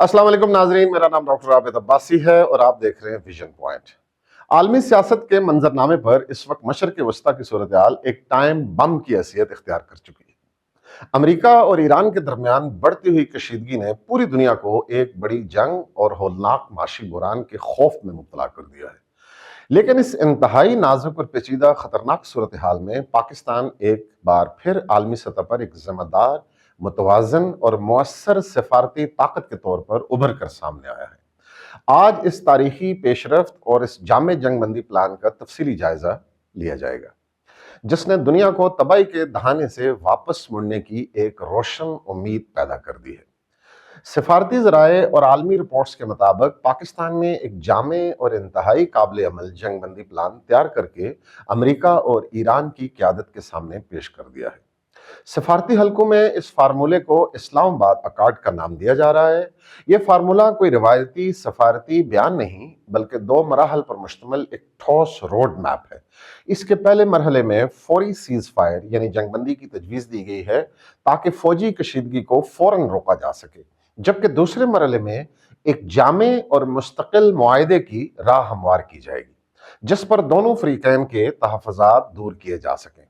अस्सलाम वालेकुम नाजरीन, मेरा नाम डॉक्टर आबिद अब्बासी है और आप देख रहे हैं विजन पॉइंट। आलमी सियासत के मंजरनामे पर इस वक्त मशरक़ वस्ता की सूरत हाल एक टाइम बम की हैसियत इख्तियार कर चुकी है। अमेरिका और ईरान के दरमियान बढ़ती हुई कशीदगी ने पूरी दुनिया को एक बड़ी जंग और होलनाक माशी बुरान के खौफ में मुब्तला कर दिया है। लेकिन इस इंतहाई नाजुक और पेचीदा खतरनाक सूरत हाल में पाकिस्तान एक बार फिर आलमी सतह पर एक जिम्मेदार, मुतवाजन और मौसर सिफारती ताकत के तौर पर उभर कर सामने आया है। आज इस तारीखी पेशरफ्त और इस जामे जंगबंदी प्लान का तफसीली जायजा लिया जाएगा, जिसने दुनिया को तबाही के दहाने से वापस मुड़ने की एक रोशन उम्मीद पैदा कर दी है। सिफारती ज़राए और आलमी रिपोर्ट्स के मुताबिक पाकिस्तान ने एक जामे और इंतहाई काबिल अमल जंगबंदी प्लान तैयार करके अमेरिका और ईरान की क़यादत के सामने पेश कर दिया है। सिफारती हलकों में इस फार्मूले को इस्लामाबाद अकॉर्ड का नाम दिया जा रहा है। यह फार्मूला कोई रिवायती सफारती बयान नहीं, बल्कि दो मराहल पर मुश्तमिल एक ठोस रोड मैप है। इसके पहले मरहले में फौरी सीज फायर यानी जंगबंदी की तजवीज़ दी गई है ताकि फौजी कशीदगी को फौरन रोका जा सके, जबकि दूसरे मरहले में एक जामे और मुस्तकिल मुआहदे की राह हमवार की जाएगी, जिस पर दोनों फरीकैन के तहफ़्फ़ुज़ात दूर किए जा सकें।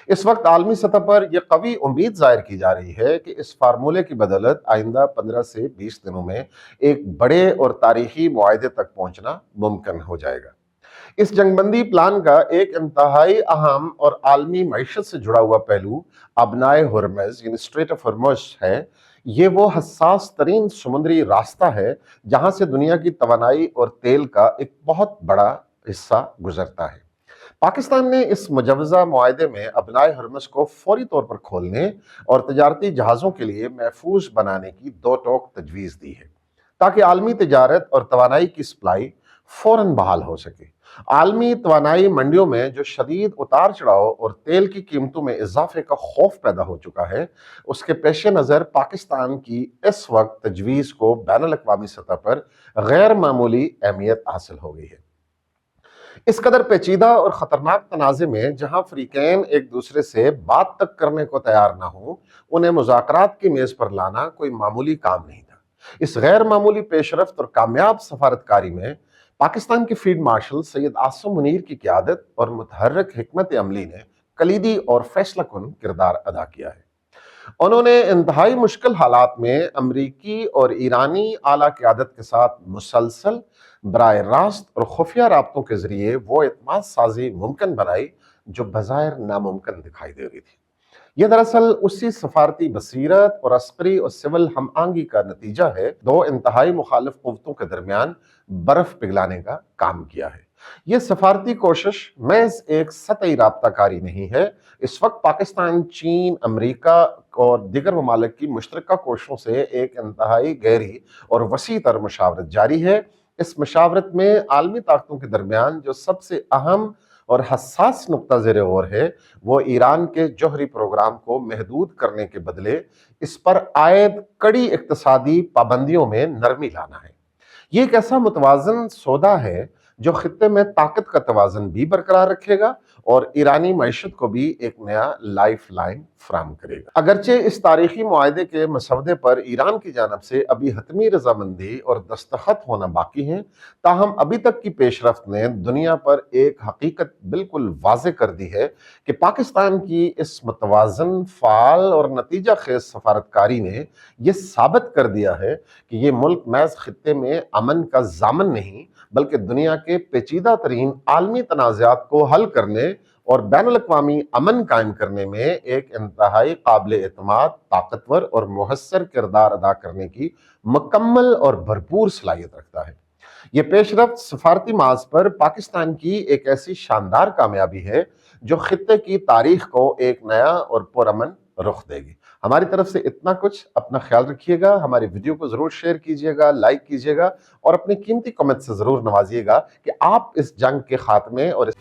इस वक्त आलमी सतह पर यह कवी उम्मीद जाहिर की जा रही है कि इस फार्मूले की बदौलत आइंदा 15 से 20 दिनों में एक बड़े और तारीखी मुआहदे तक पहुंचना मुमकिन हो जाएगा। इस जंगबंदी प्लान का एक इंतहाई अहम और आलमी मईशत से जुड़ा हुआ पहलू अबनाए हुर्मुज़ यानी स्ट्रेट ऑफ हुर्मुज़ है। ये वो हसास तरीन समुद्री रास्ता है जहां से दुनिया की तवानाई और तेल का एक बहुत बड़ा हिस्सा गुजरता है। पाकिस्तान ने इस मुजवजा मुआहदे में अबनाए हुर्मुज़ को फौरी तौर पर खोलने और तजारती जहाज़ों के लिए महफूज बनाने की दो टोक तजवीज़ दी है, ताकि आलमी तजारत और तवानाई की सप्लाई फौरन बहाल हो सके। आलमी तवानाई मंडियों में जो शदीद उतार चढ़ाव और तेल की कीमतों में इजाफे का खौफ पैदा हो चुका है, उसके पेश नज़र पाकिस्तान की इस वक्त तजवीज़ को बैनुल अक़वामी सतह पर गैर मामूली अहमियत हासिल हो गई है। इस कदर पेचीदा और ख़तरनाक तनाज़े में जहां फ़रीक़ैन एक दूसरे से बात तक करने को तैयार ना हो, उन्हें मुज़ाकरात की मेज़ पर लाना कोई मामूली काम नहीं था। इस गैर मामूली पेशरफ्त और कामयाब सफारतकारी में पाकिस्तान के फील्ड मार्शल सैयद आसिम मुनीर की क़यादत और मुतहर्रिक हिकमत अमली ने कलीदी और फैसलाकुन किरदार अदा किया है। उन्होंने इंतहाई मुश्किल हालात में अमरीकी और ईरानी आला क़यादत के साथ मुसलसल बराह रास्त और खुफिया राब्तों के जरिए वो एतमाद साजी मुमकिन बनाई जो बज़ाहिर नामुमकिन दिखाई दे रही थी। यह दरअसल उसी सफारती बसीरत और अस्करी और सिविल हम आंगी का नतीजा है। दो इंतहाई मुखालिफ क़ुव्वतों के दरमियान बर्फ पिघलाने का काम किया है। यह सफारती कोशिश महज एक सतही राब्ताकारी नहीं है। इस वक्त पाकिस्तान, चीन, अमेरिका और दीगर ममालिक की मुश्तरका कोशिशों से एक इंतहाई गहरी और वसी तर मुशावरत जारी है। इस मशावरत में आलमी ताकतों के दरमियान जो सबसे अहम और हसास नुक्ता ज़ेर गौर है, वो ईरान के जौहरी प्रोग्राम को महदूद करने के बदले इस पर आयद कड़ी इक्तसादी पाबंदियों में नरमी लाना है। ये एक ऐसा मुतवाजन सौदा है जो खित्ते में ताकत का तवाज़न भी बरकरार रखेगा और ईरानी मईशत को भी एक नया लाइफ लाइन फराहम करेगा। अगरचे इस तारीखी मुआहदे के मसवदे पर ईरान की जानब से अभी हतमी रजामंदी और दस्तखत होना बाकी हैं, ताहम अभी तक की पेशरफ्त ने दुनिया पर एक हकीकत बिल्कुल वाज़े कर दी है कि पाकिस्तान की इस मुतवाज़न, फ़ाल और नतीजा खेज़ सफारतकारी ने यह साबित कर दिया है कि ये मुल्क महज खित्ते में अमन का ज़ामन नहीं, बल्कि दुनिया के पेचीदा तरीन आलमी तनाज़ात को हल करने और बैनुल अक़वामी अमन कायम करने में एक इंतहाई काबिल एतमाद, ताकतवर और मुहस्सर किरदार अदा करने की मुकम्मल और भरपूर सलाहियत रखता है। ये पेशरफ्त सफारती माज पर पाकिस्तान की एक ऐसी शानदार कामयाबी है जो खित्ते की तारीख को एक नया और पुरअमन रुख देगी। हमारी तरफ से इतना कुछ। अपना ख्याल रखिएगा, हमारी वीडियो को जरूर शेयर कीजिएगा, लाइक कीजिएगा और अपने कीमती कमेंट से जरूर नवाजिएगा कि आप इस जंग के खात्मे और